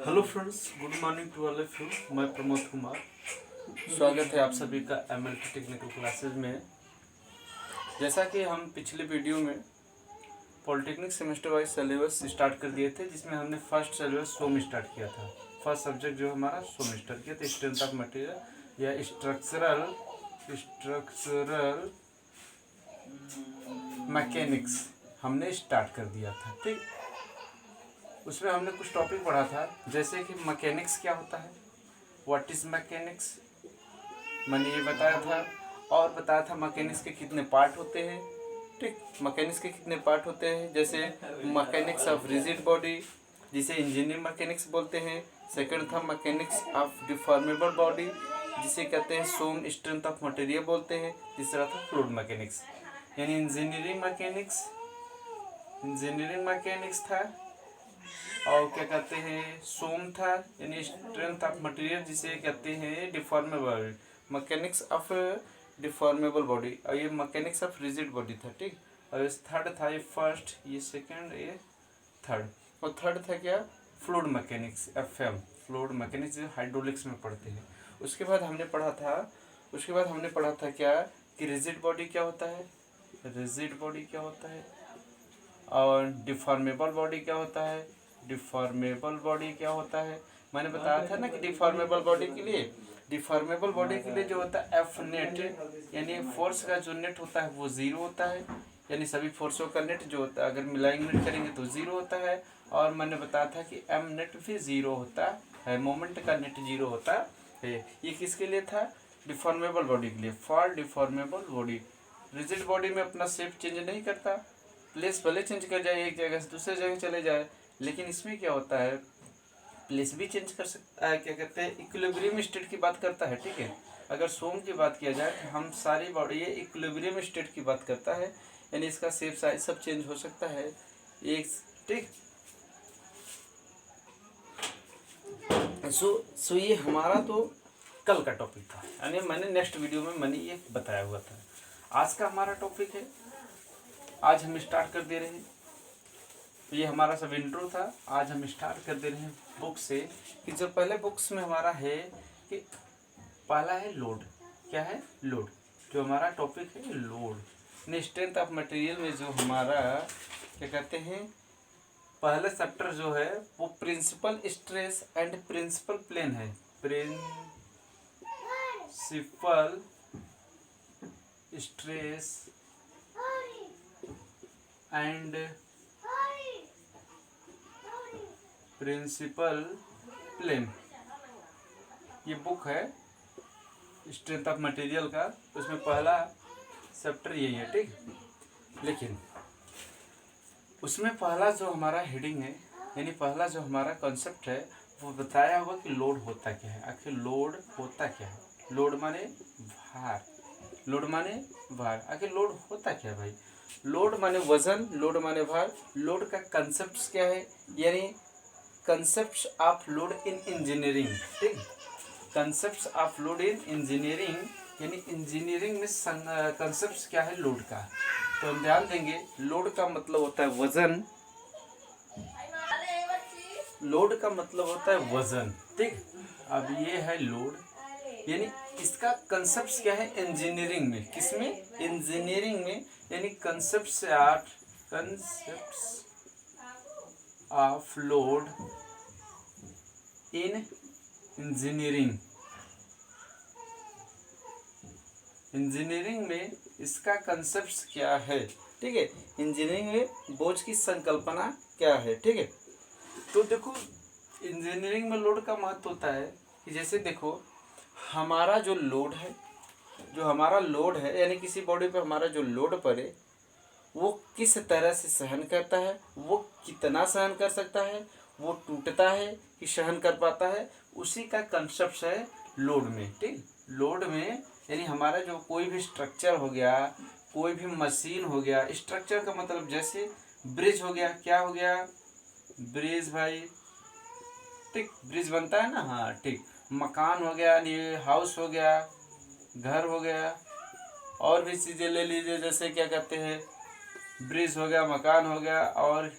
Hello friends, good morning to all of you. मैं प्रमोद कुमार, स्वागत है आप सभी का एमएलटी टेक्निकल क्लासेस में। जैसा कि हम पिछले वीडियो में polytechnic semester wise syllabus start कर दिए थे, जिसमें हमने फर्स्ट सिलेबस सोम स्टार्ट किया था। फर्स्ट सब्जेक्ट जो हमारा सोम स्टार्ट किया था, स्ट्रेंथ ऑफ मटेरियल या स्ट्रक्चरल मैकेनिक्स हमने स्टार्ट कर दिया था। ठीक, उसमें हमने कुछ टॉपिक पढ़ा था, जैसे कि मैकेनिक्स क्या होता है, व्हाट इज मैकेनिक्स, मैंने ये बताया था। और बताया था मैकेनिक्स के कितने पार्ट होते हैं। ठीक, मैकेनिक्स के कितने पार्ट होते हैं, जैसे मैकेनिक्स ऑफ रिजिड बॉडी, जिसे इंजीनियर मैकेनिक्स बोलते हैं। सेकंड था मैकेनिक्स ऑफ डिफॉर्मेबल बॉडी, जिसे कहते हैं सोम स्ट्रेंथ ऑफ मटेरियल बोलते हैं। तीसरा था फ्लूइड मैकेनिक्स, यानी इंजीनियरिंग मैकेनिक्स था। और क्या कहते हैं, सोम था यानी स्ट्रेंथ ऑफ मटेरियल, जिसे कहते हैं deformable, mechanics of deformable body. और ये मैकेनिक्स ऑफ रिजिड बॉडी था। ठीक, और थर्ड था, ये फर्स्ट, ये सेकंड, ये थर्ड। और थर्ड था क्या, fluid mechanics, FM, fluid mechanics, जो हाइड्रोलिक्स में पढ़ते हैं। उसके बाद हमने पढ़ा था क्या, कि रिजिड बॉडी क्या होता है, और डिफॉर्मेबल बॉडी क्या होता है। मैंने बताया था ना कि डिफॉर्मेबल बॉडी के लिए जो होता है एफ नेट, यानी फोर्स का जो नेट होता है वो जीरो होता है, यानी सभी फोर्सों का नेट जो होता है, अगर मिलाइंग नेट करेंगे तो जीरो होता है। और मैंने बताया था कि एम नेट भी जीरो होता है, मोमेंट का नेट जीरो होता है। ये किसके लिए था, डिफॉर्मेबल बॉडी के लिए, for deformable body. Rigid body में अपना शेप चेंज नहीं करता, प्लेस भले चेंज कर जाए, एक जगह से दूसरे जगह चले जाए, लेकिन इसमें क्या होता है, प्लेस भी चेंज कर सकता है। क्या कहते हैं, इक्विलिब्रियम स्टेट की बात करता है। ठीक है, अगर सोम की बात किया जाए तो हम सारी बॉडी ये इक्विलिब्रियम स्टेट की बात करता है, यानी इसका शेप साइज सब चेंज हो सकता है एक। ठीक, सो ये हमारा तो कल का टॉपिक था, यानी मैंने नेक्स्ट वीडियो में मैंने ये बताया हुआ था। आज का हमारा टॉपिक है, आज हम स्टार्ट कर दे रहे हैं। तो ये हमारा सब इंट्रो था, आज हम स्टार्ट कर दे रहे हैं बुक से। कि जो पहले बुक्स में हमारा है कि पहला है लोड। क्या है, लोड। जो हमारा टॉपिक है लोड। स्ट्रेंथ ऑफ मटेरियल में जो हमारा क्या कहते हैं, पहला चैप्टर जो है वो principal stress and principal plane है। Principal stress and principal plane, ये बुक है स्ट्रेंथ ऑफ मटेरियल का। उसमें पहला चैप्टर यही है। ठीक, लेकिन उसमें पहला जो हमारा हेडिंग है, यानी पहला जो हमारा कॉन्सेप्ट है, वो बताया हुआ कि लोड होता क्या है। आखिर लोड होता क्या है, लोड माने भार, आखिर लोड होता क्या है भाई। लोड माने वजन, लोड माने भार। लोड का कंसेप्ट क्या है, यानी concept of load in engineering. ठीक, concept of load in engineering, यानी इंजीनियरिंग में कंसेप्ट क्या है लोड का। तो हम ध्यान देंगे, लोड का मतलब होता है वजन, लोड का मतलब होता है वजन। ठीक, अब ये है लोड, यानी इसका कंसेप्ट क्या है इंजीनियरिंग में, किसमें, इंजीनियरिंग में, यानी concept of load in engineering में इसका कंसेप्ट क्या है। ठीक है, इंजीनियरिंग में बोझ की संकल्पना क्या है। ठीक है, तो देखो इंजीनियरिंग में लोड का महत्व होता है कि जैसे देखो हमारा जो लोड है, यानी किसी बॉडी पे हमारा जो लोड पड़े वो किस तरह से सहन करता है, वो कितना सहन कर सकता है, वो टूटता है कि सहन कर पाता है, उसी का कंसेप्ट है लोड में। ठीक, लोड में यानी हमारा जो कोई भी स्ट्रक्चर हो गया, कोई भी मशीन हो गया, स्ट्रक्चर का मतलब जैसे ब्रिज हो गया, क्या हो गया, ब्रिज भाई। ठीक, ब्रिज बनता है ना, हाँ ठीक। मकान हो गया, ये हाउस हो गया, घर हो गया, और भी चीज़ें ले लीजिए, जैसे क्या कहते हैं, ब्रिज हो गया, मकान हो गया, और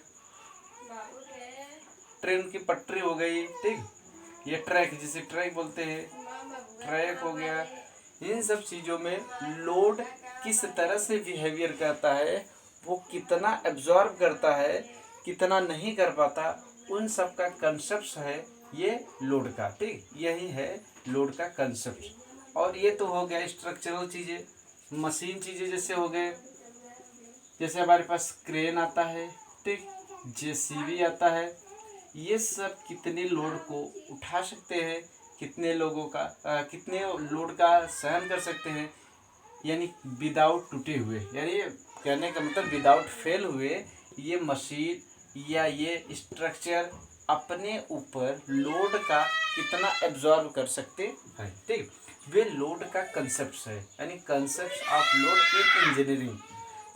ट्रेन की पटरी हो गई, ठीक, ये ट्रैक जिसे ट्रैक बोलते हैं, ट्रैक हो गया। इन सब चीज़ों में लोड किस तरह से बिहेवियर करता है, वो कितना एब्जॉर्ब करता है, कितना नहीं कर पाता, उन सब का कंसेप्ट है ये लोड का, ठीक, यही है लोड का कंसेप्ट। और ये तो हो गया स्ट्रक्चरल चीज़ें। मशीन चीज़ें जैसे हो गए, जैसे हमारे पास क्रेन आता है, ठीक, जेसीबी आता है, ये सब कितने लोड को उठा सकते हैं, कितने लोगों का कितने लोड का सहन कर सकते हैं, यानी विदाउट टूटे हुए, यानी कहने का मतलब विदाउट फेल हुए ये मशीन या ये स्ट्रक्चर अपने ऊपर लोड का कितना एब्जॉर्ब कर सकते हैं, ठीक, वे लोड का कंसेप्ट है, यानी concept of load in engineering.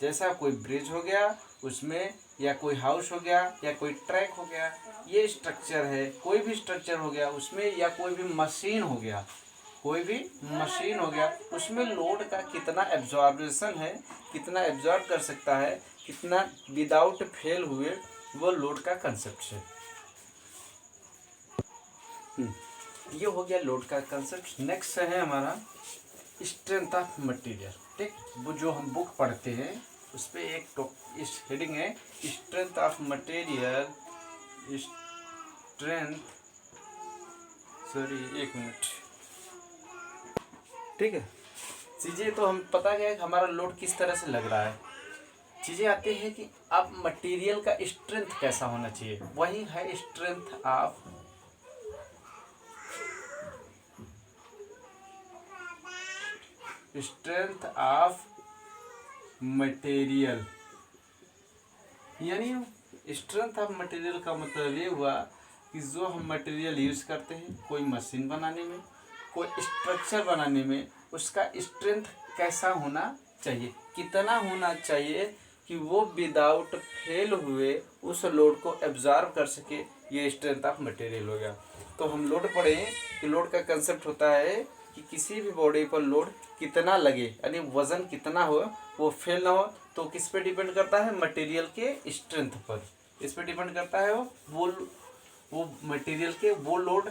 जैसा कोई ब्रिज हो गया उसमें, या कोई हाउस हो गया, या कोई ट्रैक हो गया, ये स्ट्रक्चर है, कोई भी स्ट्रक्चर हो गया उसमें, या कोई भी मशीन हो गया, कोई भी मशीन हो गया उसमें लोड का कितना एब्जॉर्बेशन है, कितना एब्जॉर्ब कर सकता है, कितना विदाउट फेल हुए, वो लोड का कंसेप्ट है। ये हो गया लोड का कंसेप्ट। नेक्स्ट है हमारा स्ट्रेंथ ऑफ मटेरियल, ठीक, वो जो हम बुक पढ़ते हैं उस पर एक इस हेडिंग है strength of material, strength, sorry एक मिनट, ठीक है। चीज़ें तो हम पता गया कि हमारा लोड किस तरह से लग रहा है, चीज़ें आती है कि अब मटेरियल का स्ट्रेंथ कैसा होना चाहिए, वही है स्ट्रेंथ ऑफ मटेरियल। यानी स्ट्रेंथ ऑफ मटेरियल का मतलब ये हुआ कि जो हम मटेरियल यूज़ करते हैं कोई मशीन बनाने में, कोई स्ट्रक्चर बनाने में, उसका स्ट्रेंथ कैसा होना चाहिए, कितना होना चाहिए कि वो विदाउट फेल हुए उस लोड को एब्जॉर्ब कर सके, ये स्ट्रेंथ ऑफ मटेरियल हो गया। तो हम लोड पढ़े कि लोड का कंसेप्ट होता है कि किसी भी बॉडी पर लोड कितना लगे, यानी वजन कितना हो, वो फेल ना हो, तो किस पे डिपेंड करता है, मटेरियल के स्ट्रेंथ पर, इस पे डिपेंड करता है वो मटेरियल के वो लोड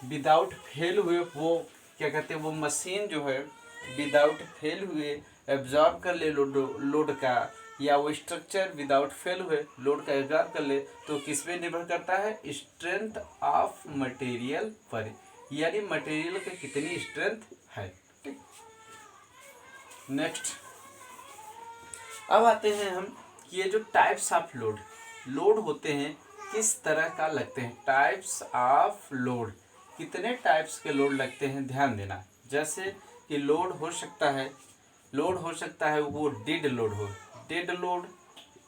विदाउट फेल हुए, वो क्या कहते हैं, वो मशीन जो है विदाउट फेल हुए एब्जॉर्ब कर ले लोड का, या वो स्ट्रक्चर विदाउट फेल हुए लोड का एब्जॉर्ब कर ले, तो किस पे निर्भर करता है, स्ट्रेंथ ऑफ मटेरियल पर, यानी मटेरियल की कितनी स्ट्रेंथ है, ठीक। नेक्स्ट अब आते हैं हम कि ये जो टाइप्स ऑफ लोड होते हैं किस तरह का लगते हैं, टाइप्स ऑफ लोड, कितने टाइप्स के लोड लगते हैं, ध्यान देना। जैसे कि लोड हो सकता है वो डेड लोड हो, डेड लोड,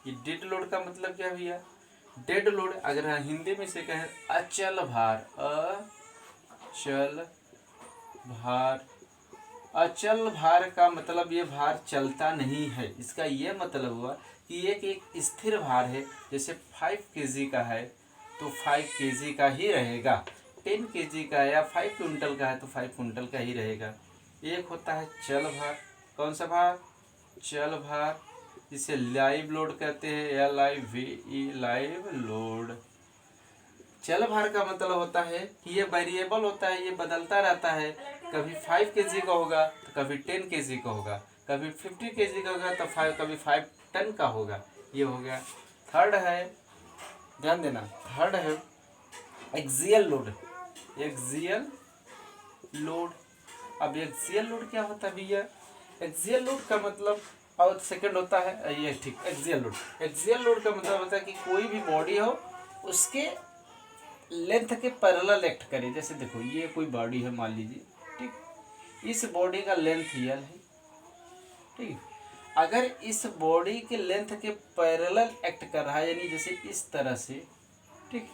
ये डेड लोड का मतलब क्या भैया, डेड लोड अगर हिंदी में से कहें अचल भार, अचल भार का मतलब ये भार चलता नहीं है, इसका ये मतलब हुआ कि एक स्थिर भार है, जैसे 5 kg का है तो 5 kg का ही रहेगा, 10 kg का है या 5 क्विंटल का है तो 5 क्विंटल का ही रहेगा। एक होता है चल भार, कौन सा भार, चल भार, जिसे लाइव लोड कहते हैं, LIVE, लाइव लोड। चल भार का मतलब होता है कि ये वेरिएबल होता है, ये बदलता रहता है, कभी 5 kg का होगा तो कभी 10 kg का होगा, कभी 50 kg का होगा तो कभी 5 टन का होगा, ये हो गया। थर्ड है, ध्यान देना, थर्ड है एक्सियल लोड, एक्सियल लोड। अब एक्सियल लोड क्या होता है भैया, एक्सियल लोड का मतलब, और सेकंड होता है ये, ठीक, एक्सियल लोड का मतलब होता है कि कोई भी बॉडी हो उसके लेंथ के पैरेलल एक्ट करे। जैसे देखो ये कोई बॉडी है मान लीजिए, ठीक, इस बॉडी का लेंथ ये है, ठीक, अगर इस बॉडी के लेंथ के पैरेलल एक्ट कर रहा है, यानी जैसे इस तरह से, ठीक,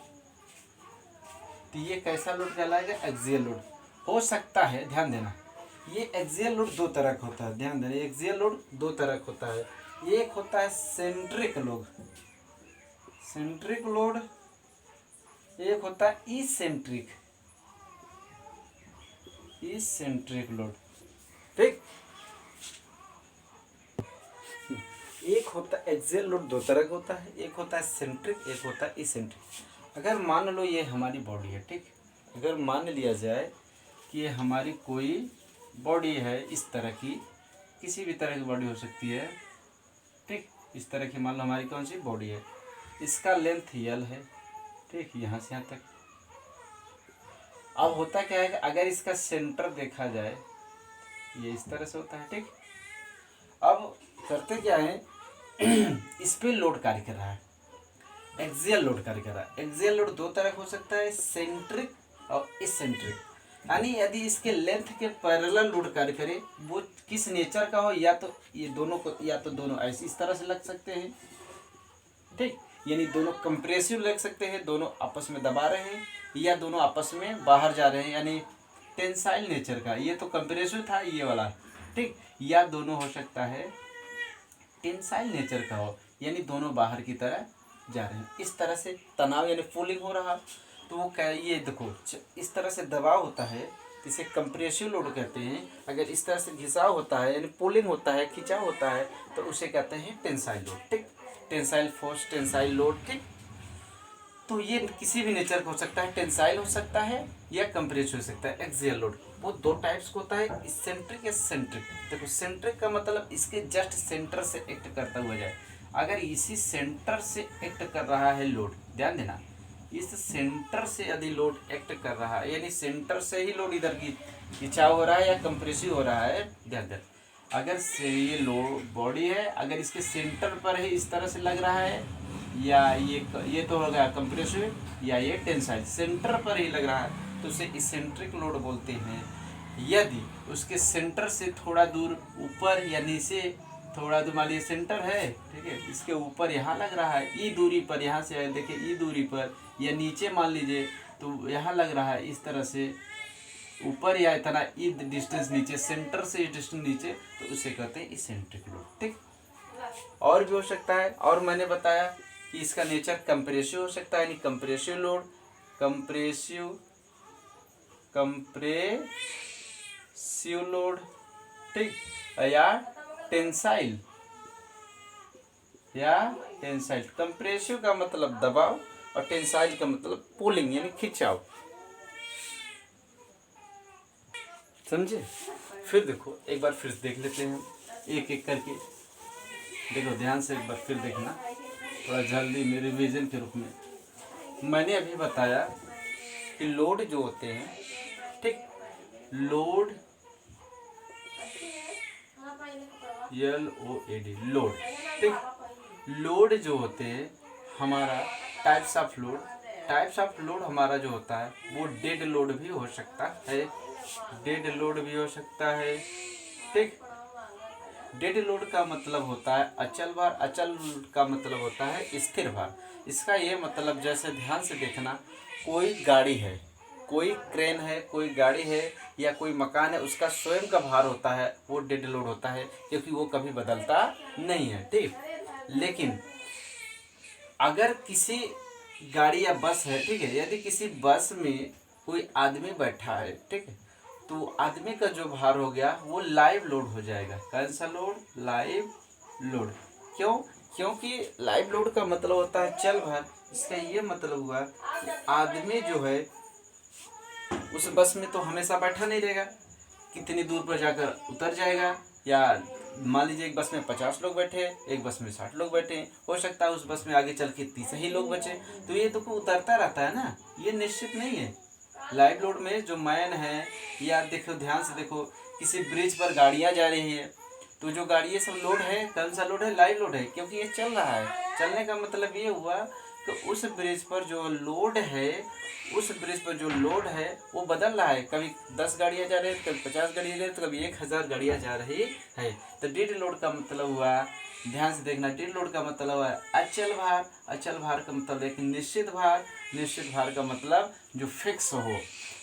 तो ये कैसा लोड कहलाएगा, एक्सियल लोड हो सकता है। ध्यान देना, ये एक्सियल लोड दो तरह का होता है, ध्यान देना, एक्सियल लोड दो तरह का होता है, एक होता है सेंट्रिक लोड, एक होता है इसेंट्रिक लोड, ठीक। एक होता है एक्सियल लोड दो तरह का होता है, एक होता है सेंट्रिक, एक होता है इसेंट्रिक। अगर मान लो ये हमारी बॉडी है, ठीक, अगर मान लिया जाए कि ये हमारी कोई बॉडी है, इस तरह की किसी भी तरह की बॉडी हो सकती है, ठीक, इस तरह की मान लो हमारी कौन सी बॉडी है, इसका लेंथ यल है, ठीक, यहाँ से यहाँ तक। अब होता क्या है कि अगर इसका सेंटर देखा जाए ये इस तरह से होता है, ठीक। अब करते क्या है इस पे लोड कार्य कर रहा है, एक्सियल लोड कार्य कर रहा है। एक्सियल लोड दो तरह का हो सकता है, सेंट्रिक और इसेंट्रिक, यानी यदि इसके लेंथ के पैरेलल लोड कार्य करे, वो किस नेचर का हो, या तो ये दोनों को, या तो दोनों ऐसे इस तरह से लग सकते हैं, ठीक, यानी दोनों कंप्रेसिव लग सकते हैं, दोनों आपस में दबा रहे हैं, या दोनों आपस में बाहर जा रहे हैं, यानी टेंसाइल नेचर का। ये तो कंप्रेसिव था ये वाला, ठीक, या दोनों हो सकता है टेंसाइल नेचर का हो, यानी दोनों बाहर की तरह जा रहे हैं। इस तरह से तनाव यानी पुलिंग हो रहा, तो वो क्या, ये देखो इस तरह से दबाव होता है, इसे कंप्रेसिव लोड कहते हैं। अगर इस तरह से घिसाव होता है यानी पुलिंग होता है, खिंचाव होता है, तो उसे कहते हैं टेंसाइल लोड, ठीक, टेंसाइल फोर्स, टेंसाइल लोड, ठीक। तो ये किसी भी नेचर का हो सकता है, टेंसाइल हो सकता है या कंप्रेसिव हो सकता है। एक्सियल लोड वो दो टाइप्स का होता है, इसेंट्रिक या सेंट्रिक। देखो सेंट्रिक का मतलब इसके जस्ट सेंटर से एक्ट करता हुआ जाए। अगर इसी सेंटर से एक्ट कर रहा है लोड, ध्यान देना, इस सेंटर से यदि लोड एक्ट कर रहा है, यानी सेंटर से ही लोड इधर की खिंचाव हो रहा है या कंप्रेसिव हो रहा है, ध्यान देना, अगर से ये लोड बॉडी है, अगर इसके सेंटर पर ही इस तरह से लग रहा है, या ये तो हो गया कंप्रेसिव, या ये टेंसाइल, सेंटर पर ही लग रहा है, तो उसे इसेंट्रिक लोड बोलते हैं। यदि उसके सेंटर से थोड़ा दूर ऊपर या नीचे, थोड़ा दूर मान लीजिए सेंटर है, ठीक है, इसके ऊपर यहाँ लग रहा है, ई दूरी पर, यहाँ से देखिए ई दूरी पर, या नीचे मान लीजिए तो यहाँ लग रहा है इस तरह से ऊपर, या इतना ई डिस्टेंस नीचे, सेंटर से डिस्टेंस नीचे, तो उसे कहते हैं इसेंट्रिक लोड, ठीक। और भी हो सकता है, और मैंने बताया कि इसका नेचर कंप्रेसिव हो सकता है, यानी कंप्रेसिव लोड, कंप्रेसिव लोड, ठीक, या टेंसाइल, कंप्रेसिव का मतलब दबाव और टेंसाइल का मतलब पुलिंग यानी खिंचाव, समझे। फिर देखो एक बार फिर देख लेते हैं एक एक करके, देखो ध्यान से एक बार फिर देखना, थोड़ा जल्दी मेरे रिवीजन के रूप में। मैंने अभी बताया कि लोड जो होते हैं, ठीक, लोड LOAD लोड, ठीक, लोड जो होते हैं हमारा टाइप्स ऑफ लोड हमारा जो होता है वो डेड लोड भी हो सकता है, ठीक। डेड लोड का मतलब होता है अचल भार, अचल का मतलब होता है स्थिर भार। इसका ये मतलब, जैसे ध्यान से देखना, कोई गाड़ी है, कोई क्रेन है, कोई गाड़ी है, या कोई मकान है, उसका स्वयं का भार होता है, वो डेड लोड होता है, क्योंकि वो कभी बदलता नहीं है, ठीक। लेकिन अगर किसी गाड़ी या बस है, ठीक है, यदि किसी बस में कोई आदमी बैठा है, ठीक है, तो आदमी का जो भार हो गया वो लाइव लोड हो जाएगा। कौन सा लोड? Live load. क्यों? क्योंकि लाइव लोड का मतलब होता है चल भार। इसका ये मतलब हुआ कि आदमी जो है उस बस में तो हमेशा बैठा नहीं रहेगा, कितनी दूर पर जाकर उतर जाएगा। या मान लीजिए एक बस में 50 लोग बैठे, एक बस में 60 लोग बैठे, हो सकता है उस बस में आगे चल के 30 ही लोग बचे, तो ये तो उतरता रहता है ना, ये निश्चित नहीं है। लाइव लोड में जो मैन है, या देखो ध्यान से देखो, किसी ब्रिज पर गाड़ियां जा रही है, तो जो गाड़ी ये सब लोड है, कौन सा लोड है? लाइव लोड है, क्योंकि ये चल रहा है। चलने का मतलब ये हुआ कि उस ब्रिज पर जो लोड है, वो बदल रहा है। कभी 10 गाड़ियाँ जा रही है, कभी 50 गाड़ियाँ जा रही है, तो कभी 1000 गाड़ियाँ जा रही है। तो डेड लोड का मतलब हुआ, ध्यान से देखना, डेड लोड का मतलब हुआ अचल भार। अचल भार का मतलब एक निश्चित भार। निश्चित भार का मतलब जो फिक्स हो।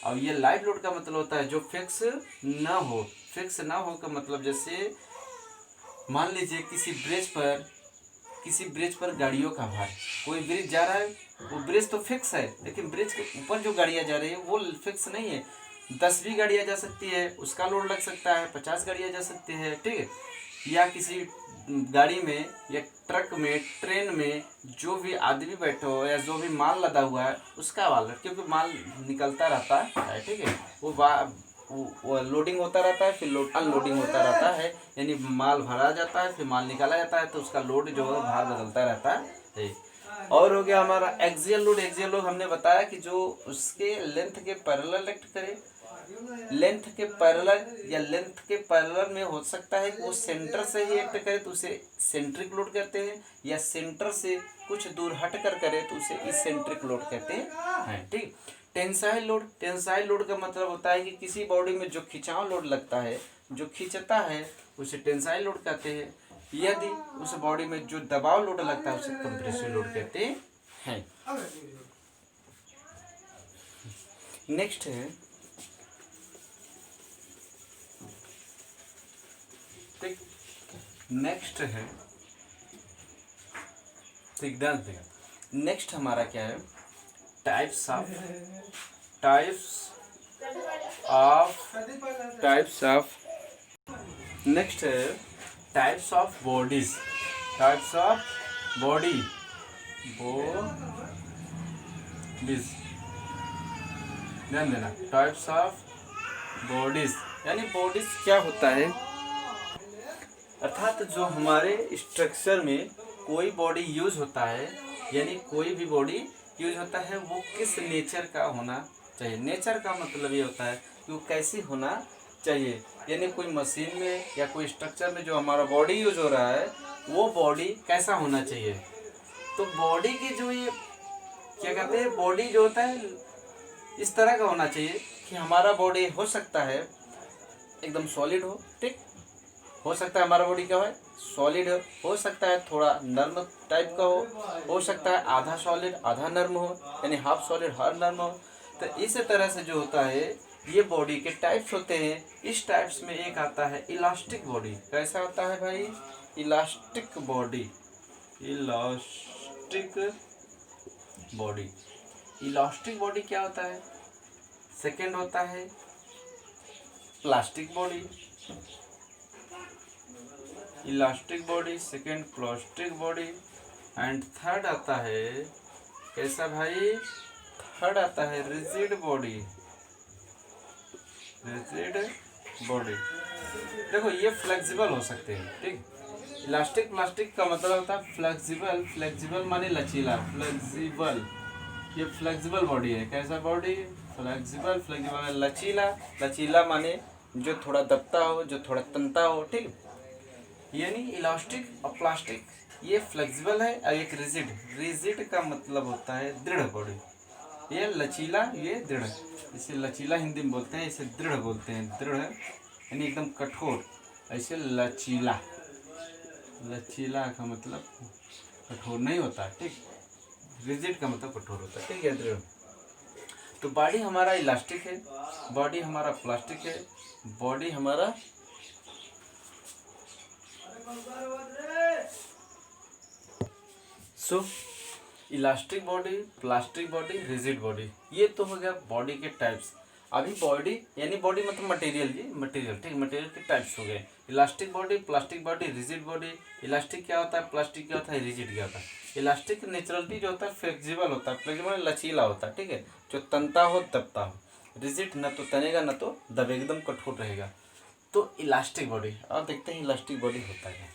और ये लाइव लोड का मतलब होता है जो फिक्स न हो। फिक्स ना हो का मतलब, जैसे मान लीजिए किसी ब्रिज पर गाड़ियों का भार, कोई ब्रिज जा रहा है, वो ब्रिज तो फिक्स है, लेकिन ब्रिज के ऊपर जो गाड़ियाँ जा रही है वो फिक्स नहीं है। 10 भी गाड़ियाँ जा सकती है, उसका लोड लग सकता है, 50 गाड़ियाँ जा सकती है, ठीक है। या किसी गाड़ी में या ट्रक में, ट्रेन में जो भी आदमी बैठे हो या जो भी माल लदा हुआ है उसका वाला, क्योंकि माल निकलता रहता है, ठीक है, वो लोडिंग होता रहता है, फिर अनलोडिंग होता रहता है, यानी माल भरा जाता है फिर माल निकाला जाता है, तो उसका लोड जो है भार बदलता रहता है। और हो गया हमारा एक्सियल लोड। एक्सियल लोड हमने बताया कि जो उसके लेंथ के पैरेलल एक्ट करे, लेंथ के पैरेलल या लेंथ के पैरेलल में हो सकता है कि वो सेंटर से ही एक्ट करे तो उसे सेंट्रिक लोड कहते हैं, या सेंटर से कुछ दूर हट कर करे तो उसे इसेंट्रिक लोड कहते हैं, ठीक। टेंसाइल लोड, टेंसाइल लोड का मतलब होता है कि किसी बॉडी में जो खिंचाव लोड लगता है, जो खींचता है, उसे टेंसाइल लोड कहते हैं। यदि उस बॉडी में जो दबाव लोड लगता है उसे कंप्रेसिव लोड कहते हैं। नेक्स्ट है, ठीक, नेक्स्ट है, ठीक, ध्यान देगा। नेक्स्ट हमारा क्या है, टाइप्स ऑफ नेक्स्ट है types of bodies, types of bodies. ध्यान देना, टाइप्स ऑफ बॉडीज यानी बॉडीज क्या होता है, अर्थात जो हमारे स्ट्रक्चर में कोई बॉडी यूज होता है, यानी कोई भी बॉडी यूज होता है वो किस नेचर का होना चाहिए। नेचर का मतलब ये होता है कि वो कैसी होना चाहिए, यानी कोई मशीन में या कोई स्ट्रक्चर में जो हमारा बॉडी यूज हो रहा है वो बॉडी कैसा होना चाहिए। तो बॉडी की जो ये क्या कहते हैं, बॉडी जो होता है इस तरह का होना चाहिए कि हमारा बॉडी हो सकता है एकदम सॉलिड हो, ठीक, हो सकता है हमारा बॉडी क्या है, सॉलिड हो सकता है थोड़ा नर्म टाइप का हो सकता है आधा सॉलिड आधा नर्म हो, यानी हाफ सॉलिड हाफ नर्म हो। तो इस तरह से जो होता है ये बॉडी के टाइप्स होते हैं। इस टाइप्स में एक आता है इलास्टिक बॉडी। कैसा होता है भाई, elastic body, elastic body. Elastic body क्या होता है, सेकंड होता है plastic body, elastic body, second plastic body, and third आता है कैसा भाई, थर्ड आता है रिजिड बॉडी, रिजिड बॉडी। देखो ये फ्लेक्सिबल हो सकते हैं, ठीक। इलास्टिक प्लास्टिक का मतलब होता है फ्लेक्सिबल, फ्लेक्सिबल माने लचीला, फ्लेक्सिबल, ये फ्लेक्सिबल बॉडी है। कैसा बॉडी, फ्लेक्सिबल, फ्लेक्सिबल लचीला, लचीला माने जो थोड़ा दबता हो, जो थोड़ा तनता हो, ठीक। यानी इलास्टिक और प्लास्टिक ये फ्लेक्सिबल है, और एक रिजिड, रिजिड का मतलब होता है दृढ़ बॉडी, ये लचीला ये दृढ़, इसे लचीला हिंदी में बोलते हैं, इसे दृढ़ बोलते हैं, दृढ़ यानी एकदम कठोर, ऐसे लचीला, लचीला का मतलब कठोर नहीं होता, ठीक, रिजिड का मतलब कठोर होता है, ठीक है, दृढ़। तो बॉडी हमारा इलास्टिक है, बॉडी हमारा प्लास्टिक है, बॉडी हमारा elastic body, plastic body, rigid body, ये तो हो गया बॉडी के टाइप्स। अभी बॉडी यानी बॉडी मतलब मटेरियल, जी मटेरियल, ठीक, मटेरियल के टाइप्स हो गए, elastic body, plastic body, rigid body. Elastic क्या होता है, प्लास्टिक क्या होता है, रिजिड क्या होता है। इलास्टिक नेचुरलिटी जो होता है फ्लेक्सिबल होता है, फ्लेक्सिबल लचीला होता है, ठीक है, जो तनता हो दबता हो। रिजिड न तो तनेगा न तो दब, एकदम कठोर रहेगा। तो इलास्टिक बॉडी, और देखते हैं इलास्टिक बॉडी होता है।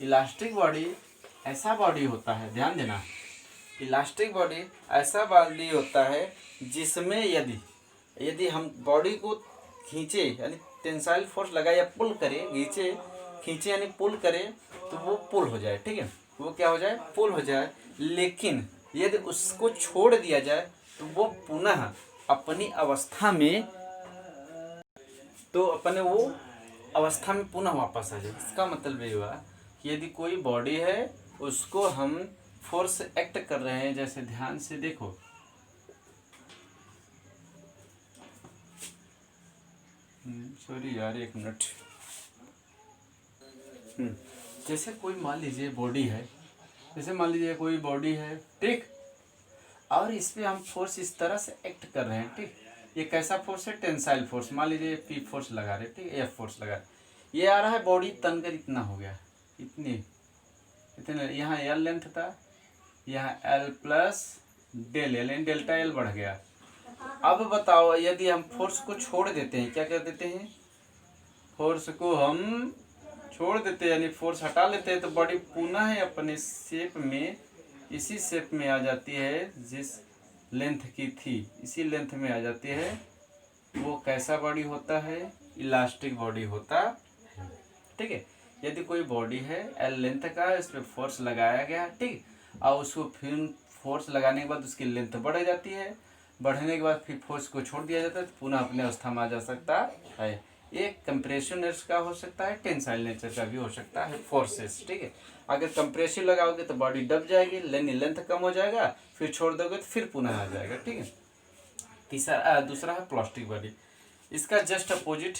इलास्टिक बॉडी ऐसा बॉडी होता है, ध्यान देना, इलास्टिक बॉडी ऐसा बॉडी होता है जिसमें यदि हम बॉडी को खींचे यानी टेंसाइल फोर्स लगाए या पुल करें, खींचे यानी पुल करें तो वो पुल हो जाए, ठीक है, वो क्या हो जाए, पुल हो जाए। लेकिन यदि उसको छोड़ दिया जाए तो वो पुनः अपनी अवस्था में, तो अपने वो अवस्था में पुनः वापस आ जाए। इसका मतलब ये हुआ कि यदि कोई बॉडी है उसको हम फोर्स एक्ट कर रहे हैं, जैसे ध्यान से देखो, सॉरी यार एक मिनट, जैसे कोई मान लीजिए बॉडी है, जैसे मान लीजिए कोई बॉडी है, ठीक, और इस पे हम फोर्स इस तरह से एक्ट कर रहे हैं, ठीक। ये कैसा फोर्स है, टेंसाइल फोर्स, मान लीजिए पी फोर्स लगा रहे, ठीक, एफ फोर्स लगा रहे, ये आ रहा है बॉडी तनकर इतना हो गया, इतने यहाँ एल लेंथ था, यहाँ एल प्लस डेल एल, यानी डेल्टा एल बढ़ गया। अब बताओ यदि हम फोर्स को छोड़ देते हैं, क्या कर देते हैं, फोर्स को हम छोड़ देते हैं यानी फोर्स हटा लेते हैं, तो बॉडी पुनः अपने शेप में, इसी शेप में आ जाती है जिस लेंथ की थी, इसी लेंथ में आ जाती है। वो कैसा बॉडी होता है, इलास्टिक बॉडी होता है। ठीक है, यदि कोई बॉडी है एल लेंथ का है, इस पर फोर्स लगाया गया, ठीक, और उसको फिर फोर्स लगाने के बाद उसकी लेंथ बढ़ जाती है, बढ़ने के बाद फिर फोर्स को छोड़ दिया जाता है, तो पुनः अपने अवस्था में आ जा सकता है। एक कंप्रेसिव नेचर का हो सकता है, टेंसाइल नेचर का भी हो सकता है फोर्सेस। ठीक है, अगर कंप्रेसिव लगाओगे तो बॉडी दब जाएगी, लेंथ कम हो जाएगा, फिर छोड़ दोगे तो फिर पुनः आ जाएगा। ठीक है, दूसरा है प्लास्टिक बॉडी। इसका जस्ट अपोजिट,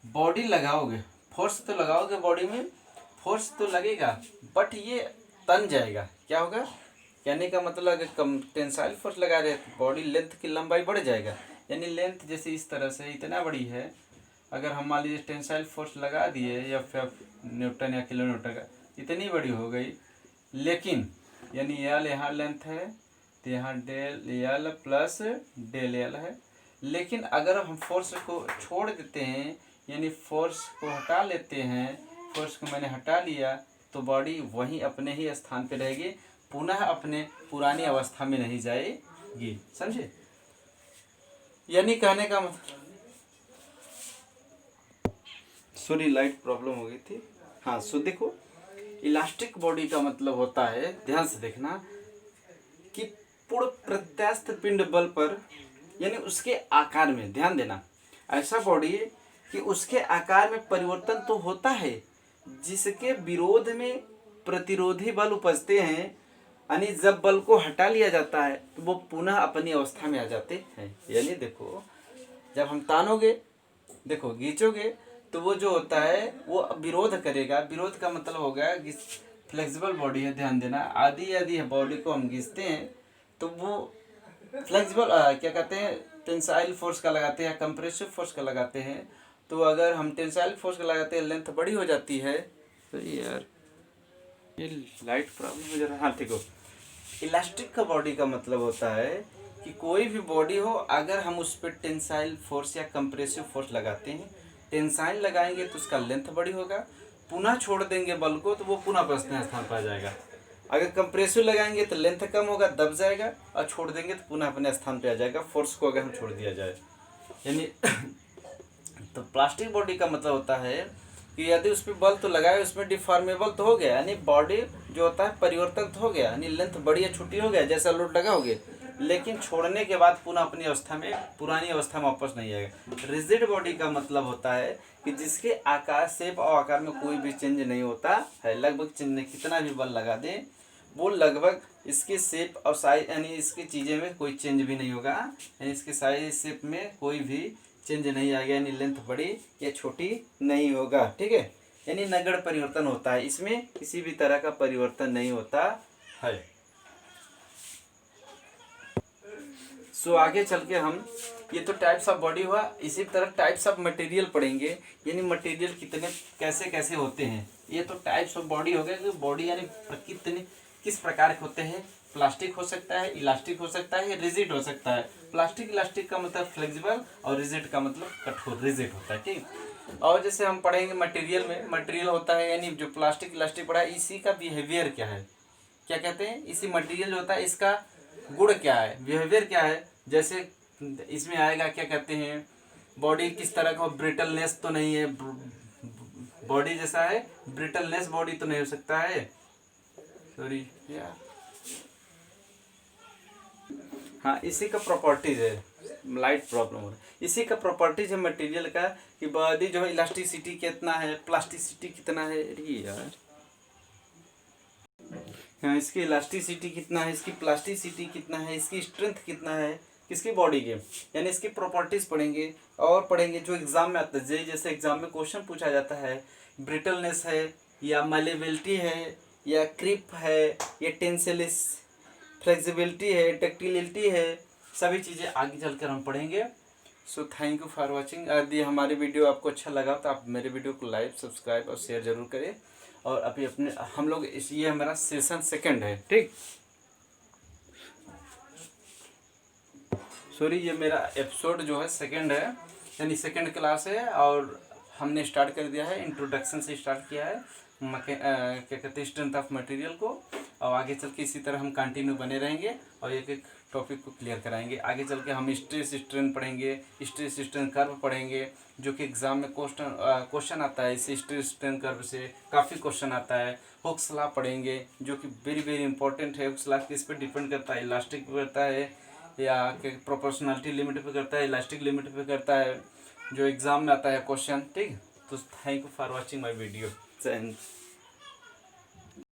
बॉडी लगाओगे, फोर्स तो लगाओगे, बॉडी में फोर्स तो लगेगा, बट ये तन जाएगा। क्या होगा, कहने का मतलब अगर कम टेंसाइल फोर्स लगा रहे तो बॉडी लेंथ की लंबाई बढ़ जाएगा, यानी लेंथ जैसे इस तरह से इतना बड़ी है, अगर हम मान लीजिए टेंसाइल फोर्स लगा दिए या फिर न्यूटन या किलो न्यूटन का, इतनी बड़ी हो गई, लेकिन यानी एल यहाँ लेंथ है, तो यहाँ del L plus del L है, लेकिन अगर हम फोर्स को छोड़ देते हैं, यानी फोर्स को हटा लेते हैं, फोर्स को मैंने हटा लिया, तो बॉडी वहीं अपने ही स्थान पे रहेगी, पुनः अपने पुरानी अवस्था में नहीं जाएगी। समझे, यानी कहने का मतलब, सॉरी लाइट प्रॉब्लम हो गई थी। हाँ, सो देखो, इलास्टिक बॉडी का मतलब होता है, ध्यान से देखना, कि पूर्ण प्रत्यास्थ पिंड बल पर, यानी उसके आकार में, ध्यान देना, ऐसा बॉडी कि उसके आकार में परिवर्तन तो होता है, जिसके विरोध में प्रतिरोधी बल उपजते हैं, यानी जब बल को हटा लिया जाता है तो वो पुनः अपनी अवस्था में आ जाते हैं। यानी देखो, जब हम तानोगे, देखो खींचोगे, तो वो जो होता है वो विरोध करेगा। विरोध का मतलब हो गया कि फ्लेक्सिबल बॉडी है, ध्यान देना, आधी बॉडी को हम खींचते हैं तो वो फ्लेक्सिबल क्या कहते हैं, टेंसाइल फोर्स का लगाते हैं, कंप्रेसिव फोर्स का लगाते हैं। तो अगर हम टेंसाइल फोर्स का लगाते हैं, लेंथ बड़ी हो जाती है। तो यार ये लाइट प्रॉब्लम हो जा रहा है। हाँ ठीक हो, इलास्टिक का बॉडी का मतलब होता है कि कोई भी बॉडी हो, अगर हम उस पर टेंसाइल फोर्स या कंप्रेसिव फोर्स लगाते हैं, टेंसाइल लगाएंगे तो उसका लेंथ बड़ी होगा, पुनः छोड़ देंगे बल को तो वो पुनः अपने स्थान पर आ जाएगा। अगर कंप्रेसिव लगाएंगे तो लेंथ कम होगा, दब जाएगा, और छोड़ देंगे तो पुनः अपने स्थान पर आ जाएगा, फोर्स को अगर हम छोड़ दिया जाए। यानी तो प्लास्टिक बॉडी का मतलब होता है कि यदि उस पर बल तो लगाए, उसमें डिफॉर्मेबल तो हो गया, यानी बॉडी जो होता है परिवर्तन तो हो गया, यानी लेंथ बड़ी या छोटी हो गया, जैसा लोड लगाओगे, लेकिन छोड़ने के बाद पुनः अपनी अवस्था में, पुरानी अवस्था में वापस नहीं आएगा। रिजिड बॉडी का मतलब होता है कि जिसके आकार, शेप और आकार में कोई भी चेंज नहीं होता है, लगभग चेंज, कितना भी बल लगा दें वो लगभग इसके शेप और साइज, यानी इसकी चीज़ें में कोई चेंज भी नहीं होगा, यानी इसके साइज शेप में कोई भी चेंज नहीं आएगा, यानी लेंथ बड़ी या छोटी नहीं होगा। ठीक है, यानी नगण्य परिवर्तन होता है, इसमें किसी भी तरह का परिवर्तन नहीं होता है। सो आगे चल के हम, ये तो टाइप्स ऑफ बॉडी हुआ, इसी तरह टाइप्स ऑफ मटेरियल पढ़ेंगे, यानी मटेरियल कितने कैसे कैसे होते हैं। ये तो टाइप्स ऑफ बॉडी हो गए कि बॉडी यानी कितने किस प्रकार के होते हैं। प्लास्टिक हो सकता है, इलास्टिक हो सकता है, रिजिड हो सकता है। प्लास्टिक इलास्टिक का मतलब फ्लेक्सिबल और रिजिड का मतलब कठोर, रिजिड होता है। ठीक, और जैसे हम पढ़ेंगे मटेरियल में, मटेरियल होता है यानी जो प्लास्टिक इलास्टिक पढ़ा है, इसी का बिहेवियर क्या है, क्या कहते हैं, इसी मटेरियल जो होता है इसका गुण क्या है, बिहेवियर क्या है। जैसे इसमें आएगा क्या कहते हैं, बॉडी किस तरह का, ब्रिटलनेस तो नहीं है, बॉडी जैसा है, ब्रिटलनेस बॉडी तो नहीं हो सकता है, सॉरी यार। हाँ, इसी का प्रॉपर्टीज है, लाइट प्रॉब्लम हो रहा है, इसी का प्रॉपर्टीज है मटेरियल का कि बॉडी जो है इलास्टिसिटी कितना है, प्लास्टिसिटी कितना है, यार हाँ, इसकी इलास्टिसिटी कितना है, इसकी प्लास्टिसिटी कितना है, इसकी स्ट्रेंथ कितना है, किसकी बॉडी के, यानी इसकी प्रॉपर्टीज पढ़ेंगे। और पढ़ेंगे जो एग्जाम में आता है, जैसे एग्जाम में क्वेश्चन पूछा जाता है, ब्रिटलनेस है या मलेबिलिटी है या क्रिप है या टेंसिलिस, फ्लेक्सिबिलिटी है, डक्टिलिटी है, सभी चीज़ें आगे चलकर हम पढ़ेंगे। So thank you for watching. यदि हमारी वीडियो आपको अच्छा लगा तो आप मेरे वीडियो को लाइक, सब्सक्राइब और शेयर जरूर करें। और अभी अपने हम लोग ये हमारा सेशन सेकंड है, ठीक। सॉरी, ये मेरा एपिसोड जो है सेकंड है, यानी सेकंड क्लास है। और हमने स्टार्ट कर दिया है, इंट्रोडक्शन से स्टार्ट किया है क्या कहते हैं स्ट्रेंथ ऑफ मटेरियल को। और आगे चल के इसी तरह हम कंटिन्यू बने रहेंगे और एक एक टॉपिक को क्लियर कराएंगे। आगे चल के हम स्ट्रेस स्ट्रेन पढ़ेंगे, स्ट्रेस स्ट्रेन कर्व पढ़ेंगे, जो कि एग्जाम में क्वेश्चन आता है। इसे स्ट्रेस स्ट्रेन कर्व से काफ़ी क्वेश्चन आता है। हुक्स लॉ पढ़ेंगे, जो कि वेरी वेरी इंपॉर्टेंट है। हुक्स लॉ किस पे डिपेंड करता है? इलास्टिक पे करता है या प्रोपोर्शनलिटी लिमिट पे करता है, इलास्टिक लिमिट पे करता है, जो एग्जाम में आता है क्वेश्चन, ठीक। तो thank you for watching my video.